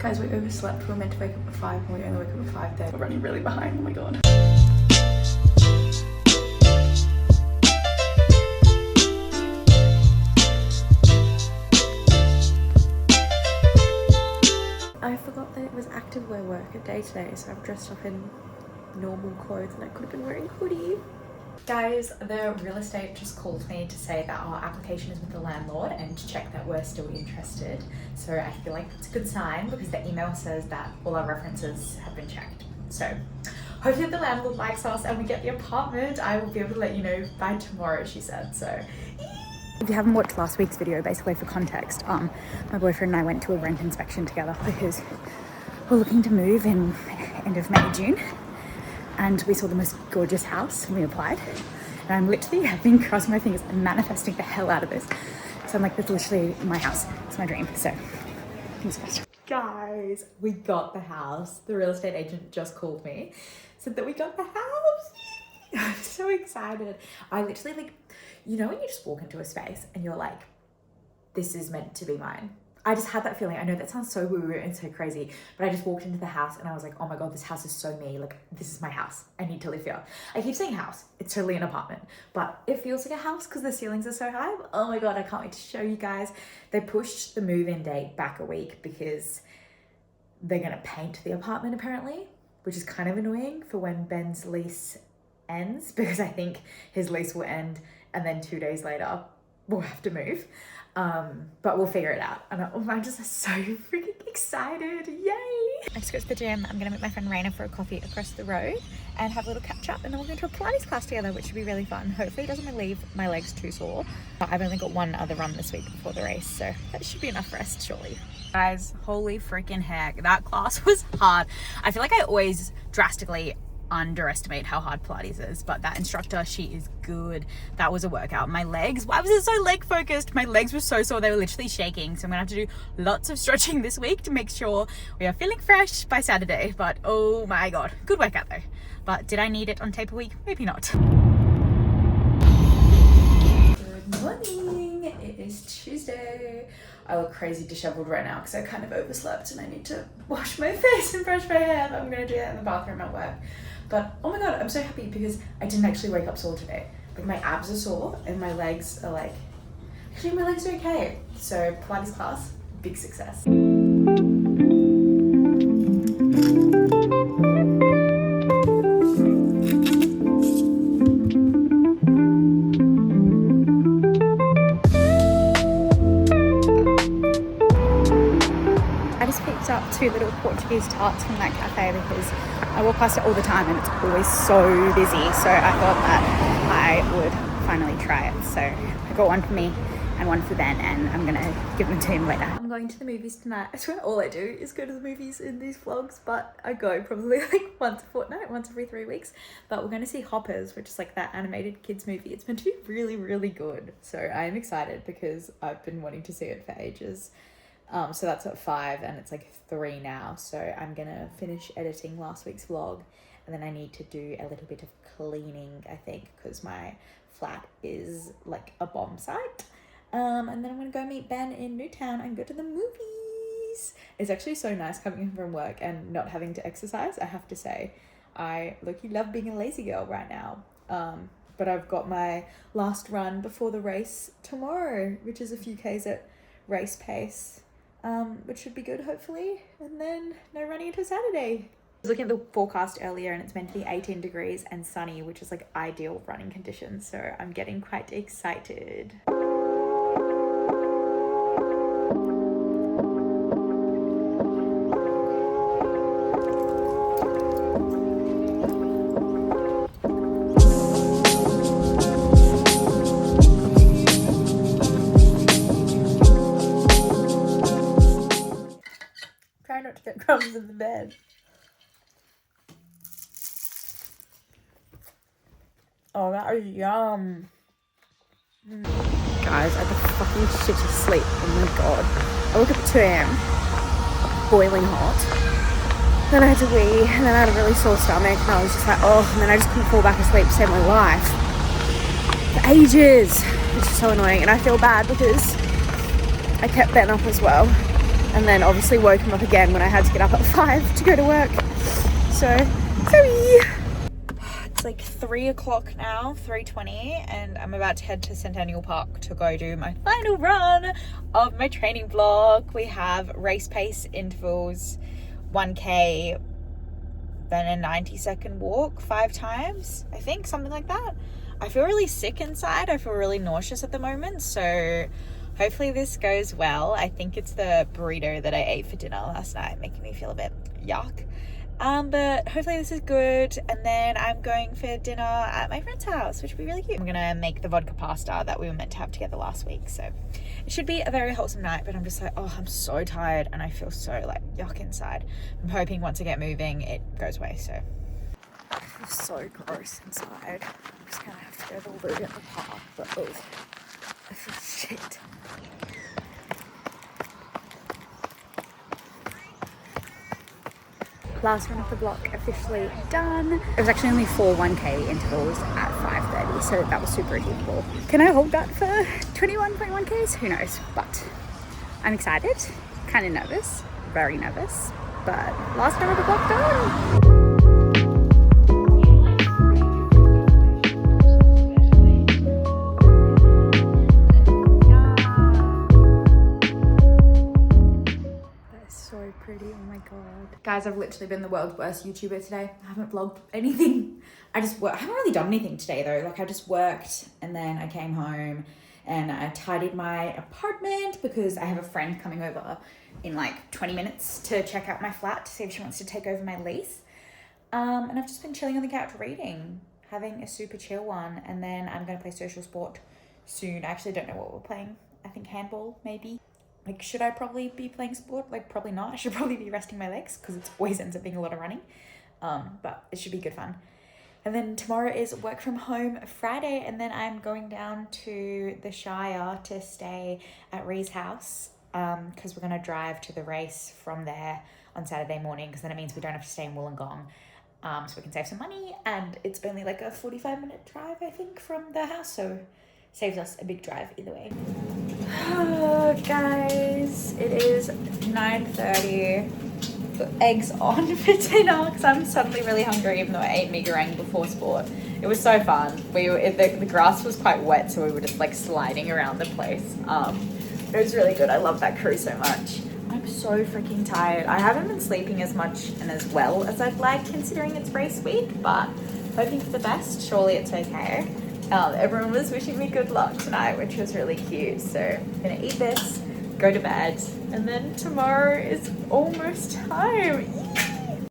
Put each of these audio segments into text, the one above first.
Guys, we overslept. We were meant to wake up at 5 and we only woke up at 5:30. We're running really behind, oh my god. I forgot that it was active wear work day today, so I've dressed up in normal clothes and I could have been wearing a hoodie. Guys, the real estate just called me to say that our application is with the landlord and to check that we're still interested. So I feel like that's a good sign because the email says that all our references have been checked. So hopefully the landlord likes us and we get the apartment. I will be able to let you know by tomorrow, she said. So if you haven't watched last week's video, basically for context, my boyfriend and I went to a rent inspection together because we're looking to move in end of May, June. And we saw the most gorgeous house and we applied. And I've been crossing my fingers and manifesting the hell out of this. So I'm like, that's literally my house. It's my dream. So, fingers crossed. Guys, we got the house. The real estate agent just called me, said that we got the house. I'm so excited. I literally like, you know when you just walk into a space and you're like, this is meant to be mine. I just had that feeling. I know that sounds so woo-woo and so crazy, but I just walked into the house and I was like, oh my god, this house is so me. Like, this is my house. I need to live here. I keep saying house. It's totally an apartment, but it feels like a house because the ceilings are so high. Oh my god, I can't wait to show you guys. They pushed the move-in date back a week because they're going to paint the apartment apparently, which is kind of annoying for when Ben's lease ends because I think his lease will end and then 2 days later we'll have to move. But we'll figure it out. And I'm just so freaking excited. Yay! I just got to the gym. I'm gonna meet my friend Raina for a coffee across the road and have a little catch up, and then we're going to a Pilates class together, which should be really fun. Hopefully it doesn't leave my legs too sore. I've only got one other run this week before the race, so that should be enough rest surely. Guys, holy freaking heck, that class was hard. I feel like I always drastically underestimate how hard Pilates is, but that instructor, she is good. That was a workout. My legs, why was it so leg focused? My legs were so sore, they were literally shaking. So I'm gonna have to do lots of stretching this week to make sure we are feeling fresh by Saturday. But oh my god, good workout though. But did I need it on taper week? Maybe not. Good morning, it is Tuesday. I look crazy disheveled right now because I kind of overslept and I need to wash my face and brush my hair, but I'm gonna do that in the bathroom at work. But oh my god, I'm so happy because I didn't actually wake up sore today. Like my abs are sore and my legs are like, actually my legs are okay. So Pilates class, big success. I just picked up 2 little Portuguese tarts from that cafe because I walk past it all the time and it's always so busy. So I thought that I would finally try it. So I got one for me and one for Ben, and I'm gonna give them to him later. I'm going to the movies tonight. I swear all I do is go to the movies in these vlogs, but I go probably like once a fortnight, once every 3 weeks. But we're going to see Hoppers, which is like that animated kids movie. It's meant to be really, really good. So I am excited because I've been wanting to see it for ages. So that's at 5 and it's like 3 now. So I'm gonna finish editing last week's vlog and then I need to do a little bit of cleaning, I think, because my flat is like a bomb site. And then I'm gonna go meet Ben in Newtown and go to the movies. It's actually so nice coming in from work and not having to exercise, I have to say. I low-key love being a lazy girl right now. But I've got my last run before the race tomorrow, which is a few Ks at race pace. Which should be good hopefully, and then no running until Saturday. I was looking at the forecast earlier and it's meant to be 18 degrees and sunny, which is like ideal running conditions, so I'm getting quite excited. Try not to get crumbs in the bed. Oh, that is yum. Guys, I had the fucking shit to sleep. Oh my god. I woke up at 2 AM, boiling hot. Then I had to wee, and then I had a really sore stomach, and I was just like, oh, and then I just couldn't fall back asleep to save my life. For ages. Which is so annoying, and I feel bad because I kept Ben up as well. and then obviously woke him up again when I had to get up at 5 to go to work. So sorry. It's like 3 o'clock now, 3:20, and I'm about to head to Centennial Park to go do my final run of my training block. We have race pace intervals, 1K, then a 90-second walk 5 times, I think, something like that. I feel really sick inside. I feel really nauseous at the moment, so hopefully this goes well. I think it's the burrito that I ate for dinner last night making me feel a bit yuck. But hopefully this is good, and then I'm going for dinner at my friend's house, which will be really cute. I'm gonna make the vodka pasta that we were meant to have together last week, so it should be a very wholesome night. But I'm just like, oh, I'm so tired and I feel so like yuck inside. I'm hoping once I get moving it goes away. So I feel so gross inside. I'm just gonna have to go to the loo at the park, but oh, I feel shit. Last run of the block officially done. It was actually only 4 1K intervals at 5:30, so that was super achievable. Can I hold that for 21.1Ks? Who knows, but I'm excited, kind of nervous, very nervous, but last run of the block done. Pretty, oh my god. Guys, I've literally been the world's worst YouTuber today. I haven't vlogged anything. I haven't really done anything today though. Like I just worked and then I came home and I tidied my apartment because I have a friend coming over in like 20 minutes to check out my flat to see if she wants to take over my lease. And I've just been chilling on the couch reading, having a super chill one, and then I'm gonna play social sport soon. I actually don't know what we're playing. I think handball, maybe. Like, should I probably be playing sport? Like, probably not. I should probably be resting my legs because it always ends up being a lot of running. But it should be good fun. And then tomorrow is work from home Friday, and then I'm going down to the Shire to stay at Ree's house because we're going to drive to the race from there on Saturday morning, because then it means we don't have to stay in Wollongong, so we can save some money. And it's only like a 45-minute drive, I think, from the house, so saves us a big drive either way. Oh, guys, it is 9:30. Got eggs on for dinner because I'm suddenly really hungry, even though I ate mee goreng before sport. It was so fun. The grass was quite wet, so we were just like sliding around the place. It was really good. I love that crew so much. I'm so freaking tired. I haven't been sleeping as much and as well as I'd like, considering it's race week, but hoping for the best. Surely it's okay. Everyone was wishing me good luck tonight, which was really cute. So I'm gonna eat this, go to bed, and then tomorrow is almost time.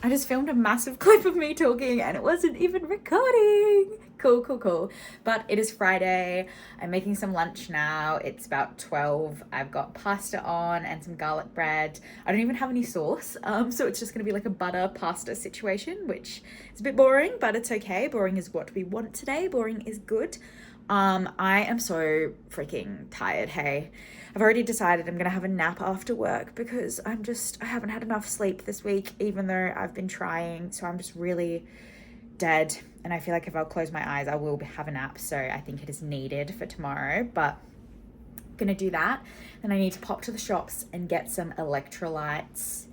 I just filmed a massive clip of me talking and it wasn't even recording. Cool. But it is Friday. I'm making some lunch now. It's about 12. I've got pasta on and some garlic bread. I don't even have any sauce. So it's just gonna be like a butter pasta situation, which is a bit boring, but it's okay. Boring is what we want today. Boring is good. I am so freaking tired, hey. I've already decided I'm gonna have a nap after work because I haven't had enough sleep this week, even though I've been trying. So I'm just really dead, and I feel like if I'll close my eyes I will have a nap, so I think it is needed for tomorrow. But I'm gonna do that. Then I need to pop to the shops and get some electrolytes,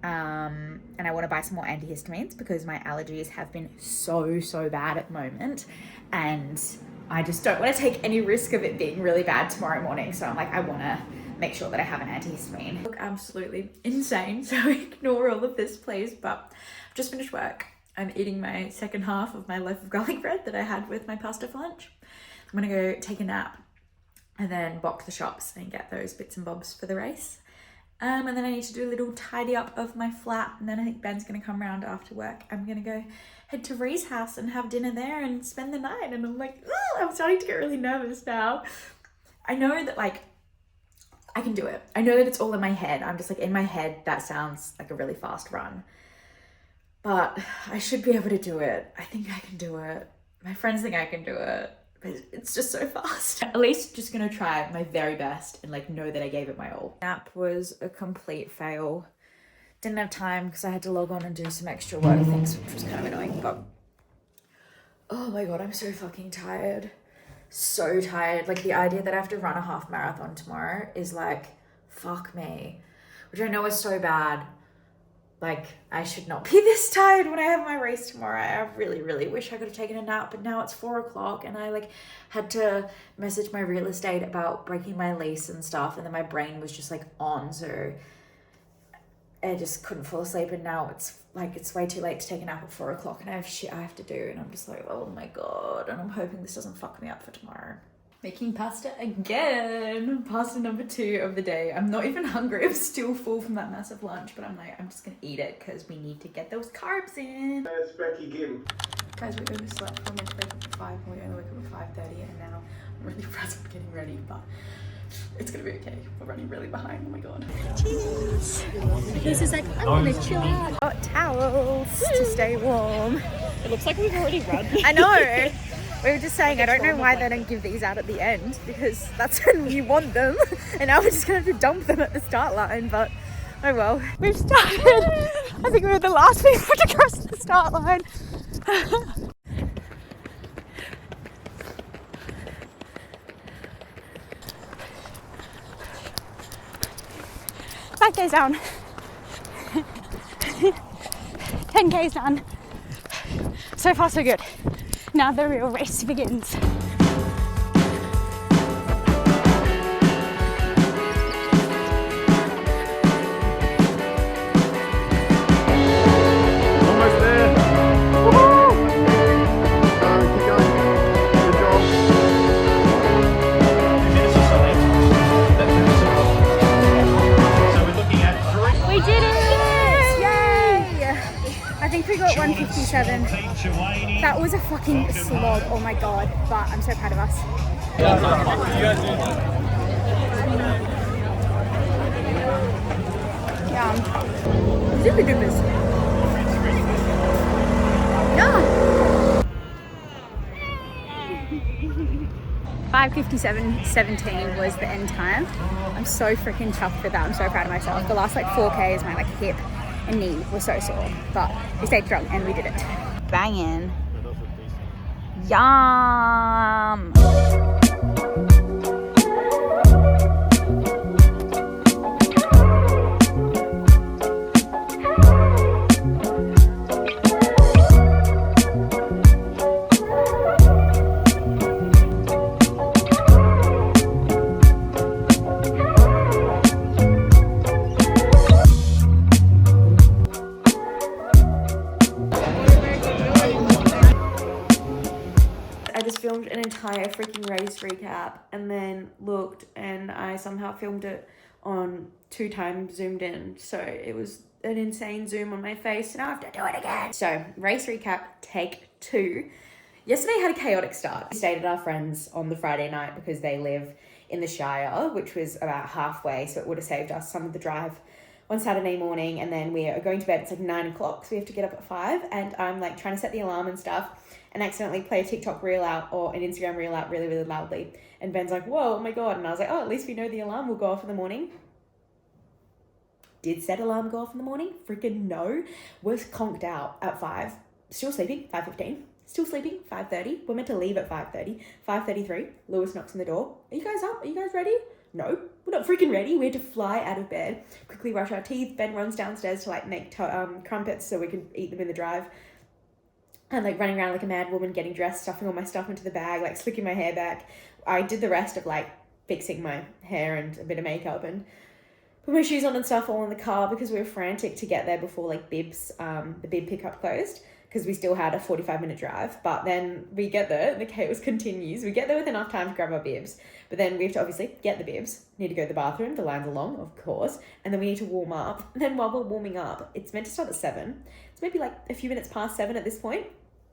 and I want to buy some more antihistamines because my allergies have been so bad at the moment, and I just don't want to take any risk of it being really bad tomorrow morning. So I'm like, I want to make sure that I have an antihistamine. Look absolutely insane, so ignore all of this please. But I've just finished work. I'm eating my second half of my loaf of garlic bread that I had with my pasta for lunch. I'm gonna go take a nap and then box the shops and get those bits and bobs for the race. And then I need to do a little tidy up of my flat, and then I think Ben's gonna come around after work. I'm gonna go head to Ree's house and have dinner there and spend the night. And I'm like, I'm starting to get really nervous now. I know that like I can do it. I know that it's all in my head. I'm just like, in my head that sounds like a really fast run, but I should be able to do it. I think I can do it. My friends think I can do it, but it's just so fast. At least just gonna try my very best and like know that I gave it my all. Nap was a complete fail. Didn't have time because I had to log on and do some extra work things, which was kind of annoying, but oh my god, I'm so fucking tired. So tired. Like the idea that I have to run a half marathon tomorrow is like, fuck me. which I know is so bad. Like, I should not be this tired when I have my race tomorrow. I really, really wish I could have taken a nap, but now it's 4 o'clock and I like had to message my real estate about breaking my lease and stuff, and then my brain was just like on, so I just couldn't fall asleep, and now it's like it's way too late to take a nap at 4 o'clock and I have shit I have to do, and I'm just like, oh my god, and I'm hoping this doesn't fuck me up for tomorrow. Making pasta again. Pasta number 2 of the day. I'm not even hungry. I'm still full from that massive lunch, but I'm like, I'm just gonna eat it because we need to get those carbs in. Guys, we overslept. We're meant to wake up at 5 and we only wake up at 5:30, and now I'm really frazzled getting ready, but it's gonna be okay. We're running really behind. Oh my god. Cheers. This is like, I'm gonna chill out. Got towels to stay warm. It looks like we've already run. I know. We were just saying, I don't know why they don't give these out at the end, because that's when you want them, and now we're just gonna have to dump them at the start line, but oh well. We've started. I think we were the last people to cross the start line. 5K's down. 10K's done. So far so good. Now the real race begins. Almost there. Woohoo! Keep going. Good job. 2 minutes or something. So we're looking at 3. We did it! Yay! I think we got 157. That was a fucking slog, oh my god, but I'm so proud of us. Yeah. Super duper. Yeah. 5:57.17 was the end time. I'm so freaking chuffed with that. I'm so proud of myself. The last like 4Ks, my like hip and knee were so sore, but we stayed strong and we did it. Banging. Yum. I just filmed an entire freaking race recap and then looked, and I somehow filmed it on 2 times zoomed in, so it was an insane zoom on my face, and I have to do it again. So race recap take 2. Yesterday had a chaotic start. We stayed at our friends on the Friday night because they live in the Shire, which was about halfway, so it would have saved us some of the drive on Saturday morning. And then we are going to bed, it's like 9 o'clock, so we have to get up at 5, and I'm like trying to set the alarm and stuff, and accidentally play a TikTok reel out or an Instagram reel out really, really loudly. And Ben's like, whoa, oh my god. And I was like, oh, at least we know the alarm will go off in the morning. Did said alarm go off in the morning? Freaking no. We're conked out at 5. Still sleeping, 5:15. Still sleeping, 5:30. We're meant to leave at 5:30. 5:33, Lewis knocks on the door. Are you guys up? Are you guys ready? No, we're not freaking ready. We had to fly out of bed, quickly brush our teeth. Ben runs downstairs to like make crumpets so we can eat them in the drive. And like running around like a mad woman, getting dressed, stuffing all my stuff into the bag, like slicking my hair back. I did the rest of like fixing my hair and a bit of makeup and put my shoes on and stuff all in the car because we were frantic to get there before like Bib's, the Bib pickup closed, because we still had a 45-minute drive. But then we get there, the chaos continues. We get there with enough time to grab our bibs, but then we have to obviously get the bibs, need to go to the bathroom, the line's are long, of course, and then we need to warm up. And then while we're warming up, it's meant to start at 7. It's maybe like a few minutes past 7 at this point.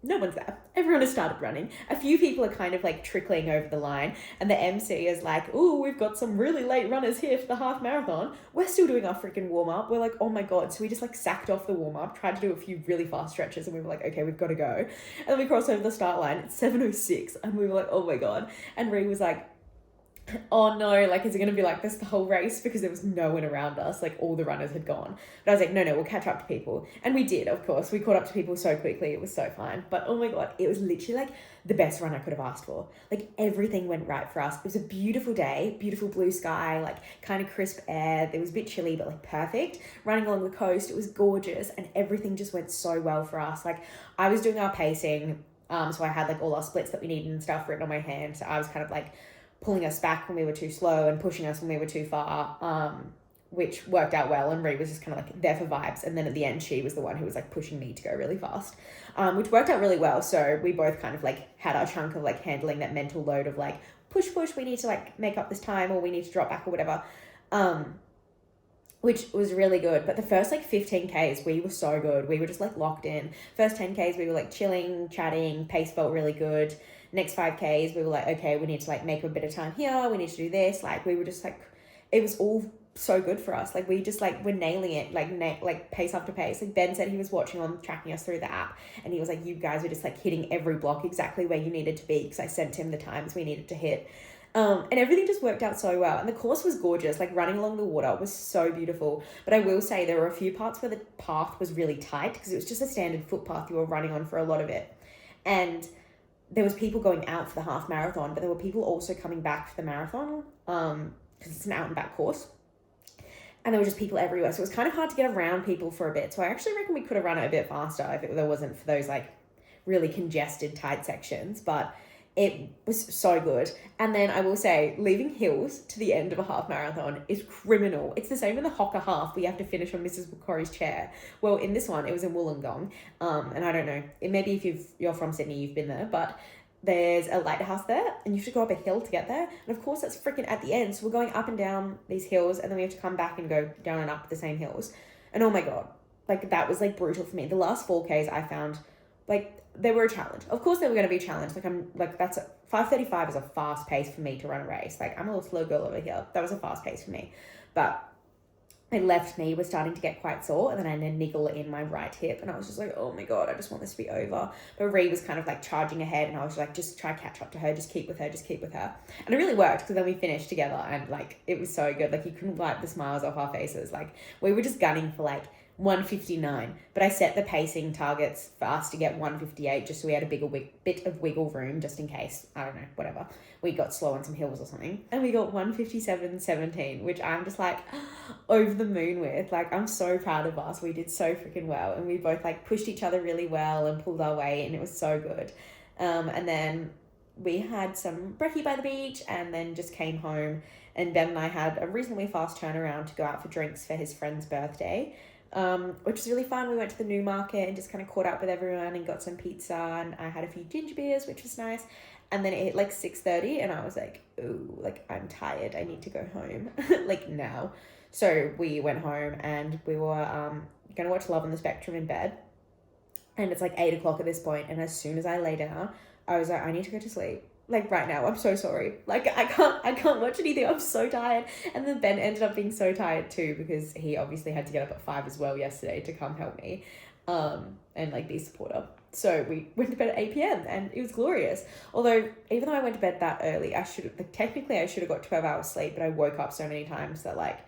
No one's there. Everyone has started running. A few people are kind of like trickling over the line, and the MC is like, oh, we've got some really late runners here for the half marathon. We're still doing our freaking warm up. We're like, oh my god. So we just like sacked off the warm up, tried to do a few really fast stretches, and we were like, okay, we've got to go. And then we crossed over the start line at 7:06, and we were like, oh my god. And Ree was like, oh no, like, is it going to be like this the whole race? Because there was no one around us. Like, all the runners had gone. But I was like, no, we'll catch up to people. And we did, of course. We caught up to people so quickly. It was so fine. But oh my God, it was literally like the best run I could have asked for. Like, everything went right for us. It was a beautiful day, beautiful blue sky, like kind of crisp air. It was a bit chilly, but like perfect. Running along the coast, it was gorgeous. And everything just went so well for us. Like, I was doing our pacing. So I had like all our splits that we needed and stuff written on my hand. So I was kind of like pulling us back when we were too slow and pushing us when we were too far, which worked out well. And Ree was just kind of like there for vibes. And then at the end, she was the one who was like pushing me to go really fast, which worked out really well. So we both kind of like had our chunk of like handling that mental load of like, push, we need to like make up this time, or we need to drop back or whatever, which was really good. But the first like 15Ks, we were so good. We were just like locked in. First 10Ks, we were like chilling, chatting, pace felt really good. Next 5Ks, we were like, okay, we need to like make a bit of time here. We need to do this. Like, we were just like, it was all so good for us. Like, we just like were nailing it, like pace after pace. Like, Ben said he was watching on tracking us through the app, and he was like, you guys were just like hitting every block exactly where you needed to be, because I sent him the times we needed to hit. And everything just worked out so well. And the course was gorgeous. Like, running along the water was so beautiful. But I will say there were a few parts where the path was really tight, because it was just a standard footpath you were running on for a lot of it. And there was people going out for the half marathon, but there were people also coming back for the marathon, because it's an out and back course. And there were just people everywhere. So it was kind of hard to get around people for a bit. So I actually reckon we could have run it a bit faster if there wasn't for those like really congested, tight sections. But it was so good. And then I will say, leaving hills to the end of a half marathon is criminal. It's the same in the Hoka half. We have to finish on Mrs. Corey's chair. Well, in this one, it was in Wollongong. And I don't know, maybe if you're from Sydney, you've been there, but there's a lighthouse there, and you have to go up a hill to get there. And of course, that's freaking at the end. So we're going up and down these hills, and then we have to come back and go down and up the same hills. And oh my God, like, that was like brutal for me. The last 4Ks I found, like, they were a challenge. Of course they were going to be a challenge. Like, I'm like, 5:35 is a fast pace for me to run a race. Like, I'm a little slow girl over here. That was a fast pace for me. But my left knee was starting to get quite sore, and then I had a niggle in my right hip, and I was just like, oh my God, I just want this to be over. But Ree was kind of like charging ahead, and I was like, just try catch up to her, just keep with her. And it really worked, because then we finished together, and like, it was so good. Like, you couldn't wipe the smiles off our faces. Like, we were just gunning for like 1:59, but I set the pacing targets for us to get 1:58, just so we had a bit of wiggle room, just in case, I don't know, whatever, we got slow on some hills or something. And we got 1:57.17, which I'm just like over the moon with. Like, I'm so proud of us. We did so freaking well, and we both like pushed each other really well and pulled our weight, and it was so good. And then we had some brekkie by the beach, and then just came home, and Ben and I had a reasonably fast turnaround to go out for drinks for his friend's birthday, which was really fun. We went to the new market and just kind of caught up with everyone and got some pizza, and I had a few ginger beers, which was nice. And then it hit like 6:30, and I was like, ooh, like, I'm tired, I need to go home like now. So we went home, and we were gonna watch Love on the Spectrum in bed, and it's like 8 o'clock at this point, and as soon as I lay down, I was like, I need to go to sleep. Like, right now, I'm so sorry. Like, I can't watch anything. I'm so tired. And then Ben ended up being so tired too, because he obviously had to get up at 5 as well yesterday to come help me, and like be a supporter. So we went to bed at 8 p.m. and it was glorious. Although, even though I went to bed that early, I should have got 12 hours sleep, but I woke up so many times that like,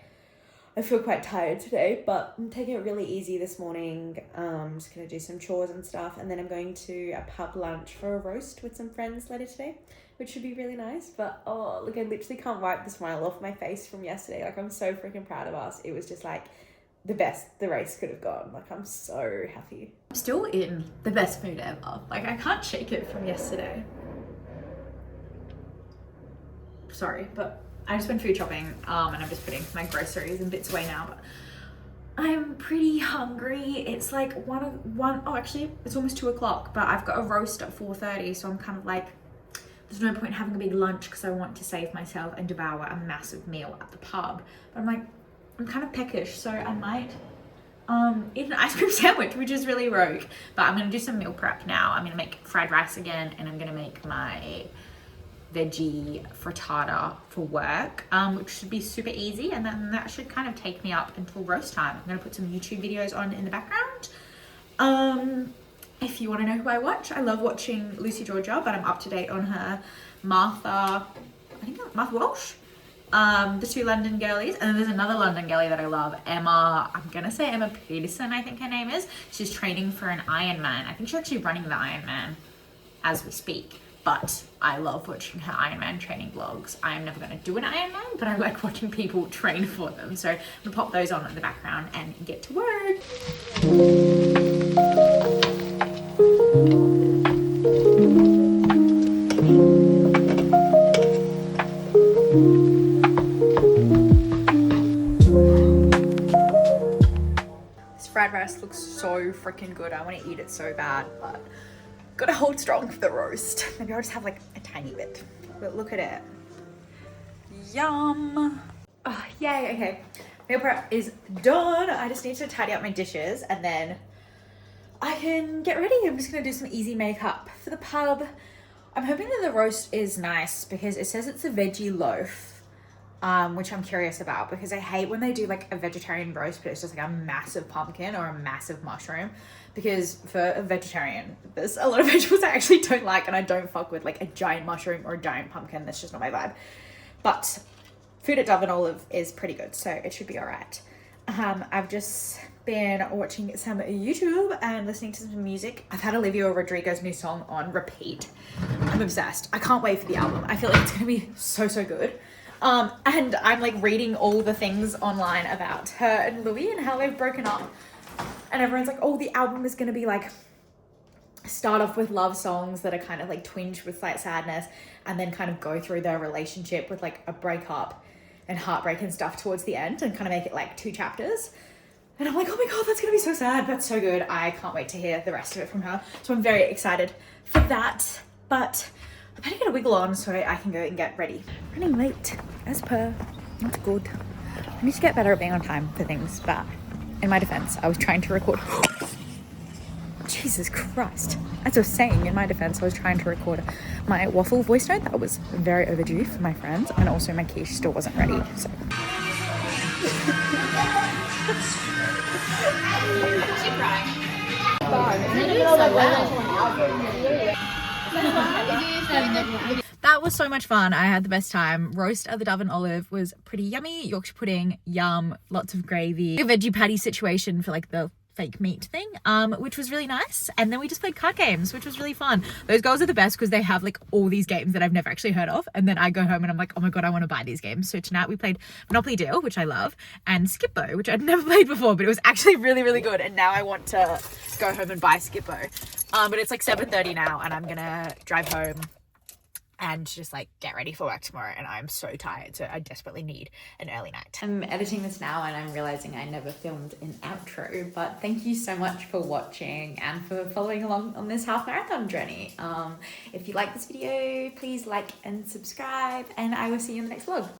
I feel quite tired today, but I'm taking it really easy this morning. I'm just going to do some chores and stuff, and then I'm going to a pub lunch for a roast with some friends later today, which should be really nice. But oh, look, I literally can't wipe the smile off my face from yesterday. Like, I'm so freaking proud of us. It was just like the best the race could have gone. Like, I'm so happy. I'm still in the best mood ever. Like, I can't shake it from yesterday. Sorry, but I just went food shopping, and I'm just putting my groceries and bits away now, but I'm pretty hungry. It's like actually it's almost 2 o'clock, but I've got a roast at 4:30, so I'm kind of like, there's no point having a big lunch because I want to save myself and devour a massive meal at the pub. But I'm like, I'm kind of peckish, so I might eat an ice cream sandwich, which is really rogue. But I'm gonna do some meal prep now. I'm gonna make fried rice again, and I'm gonna make my veggie frittata for work, which should be super easy, and then that should kind of take me up until roast time. I'm gonna put some YouTube videos on in the background. If you want to know who I watch, I love watching Lucy Georgia, but I'm up to date on her Martha, I think Martha Walsh, the 2 London girlies, and then there's another London girlie that I love, Emma, I'm gonna say Emma Peterson, I think her name is. She's training for an Ironman. I think she's actually running the Ironman as we speak, but I love watching her Ironman training vlogs. I'm never gonna do an Ironman, but I like watching people train for them. So I'm gonna pop those on in the background and get to work. Fried rice looks so freaking good. I want to eat it so bad, but gotta hold strong for the roast. Maybe I'll just have like a tiny bit, but look at it. Yum. Oh, yay. Okay, meal prep is done. I just need to tidy up my dishes and then I can get ready. I'm just gonna do some easy makeup for the pub. I'm hoping that the roast is nice because it says it's a veggie loaf. Which I'm curious about because I hate when they do like a vegetarian roast but it's just like a massive pumpkin or a massive mushroom, because for a vegetarian there's a lot of vegetables I actually don't like and I don't fuck with like a giant mushroom or a giant pumpkin. That's just not my vibe. But food at Dove and Olive is pretty good, so it should be all right. I've just been watching some YouTube and listening to some music. I've had Olivia Rodrigo's new song on repeat. I'm obsessed. I can't wait for the album. I feel like it's gonna be so good. And I'm like reading all the things online about her and Louis and how they've broken up. And everyone's like, oh, the album is going to be like, start off with love songs that are kind of like twinged with like sadness and then kind of go through their relationship with like a breakup and heartbreak and stuff towards the end and kind of make it like 2 chapters. And I'm like, oh my God, that's going to be so sad. That's so good. I can't wait to hear the rest of it from her. So I'm very excited for that. But I better get a wiggle on so I can go and get ready. Running late, as per. Not good. I need to get better at being on time for things, but in my defense, I was trying to record. Jesus Christ. As I was saying, in my defense, I was trying to record my waffle voice note that was very overdue for my friends, and also my quiche still wasn't ready, so. That was so much fun. I had the best time. Roast at the Dove and Olive was pretty yummy. Yorkshire pudding, yum, lots of gravy. A veggie patty situation for like the fake meat thing, which was really nice. And then we just played card games, which was really fun. Those girls are the best because they have like all these games that I've never actually heard of. And then I go home and I'm like, oh my God, I want to buy these games. So tonight we played Monopoly Deal, which I love, and Skippo, which I'd never played before, but it was actually really good. And now I want to go home and buy Skippo. But it's like 7:30 now and I'm gonna drive home and just like get ready for work tomorrow, and I'm so tired, so I desperately need an early night. I'm editing this now and I'm realizing I never filmed an outro, but thank you so much for watching and for following along on this half marathon journey. If you like this video, please like and subscribe, and I will see you in the next vlog.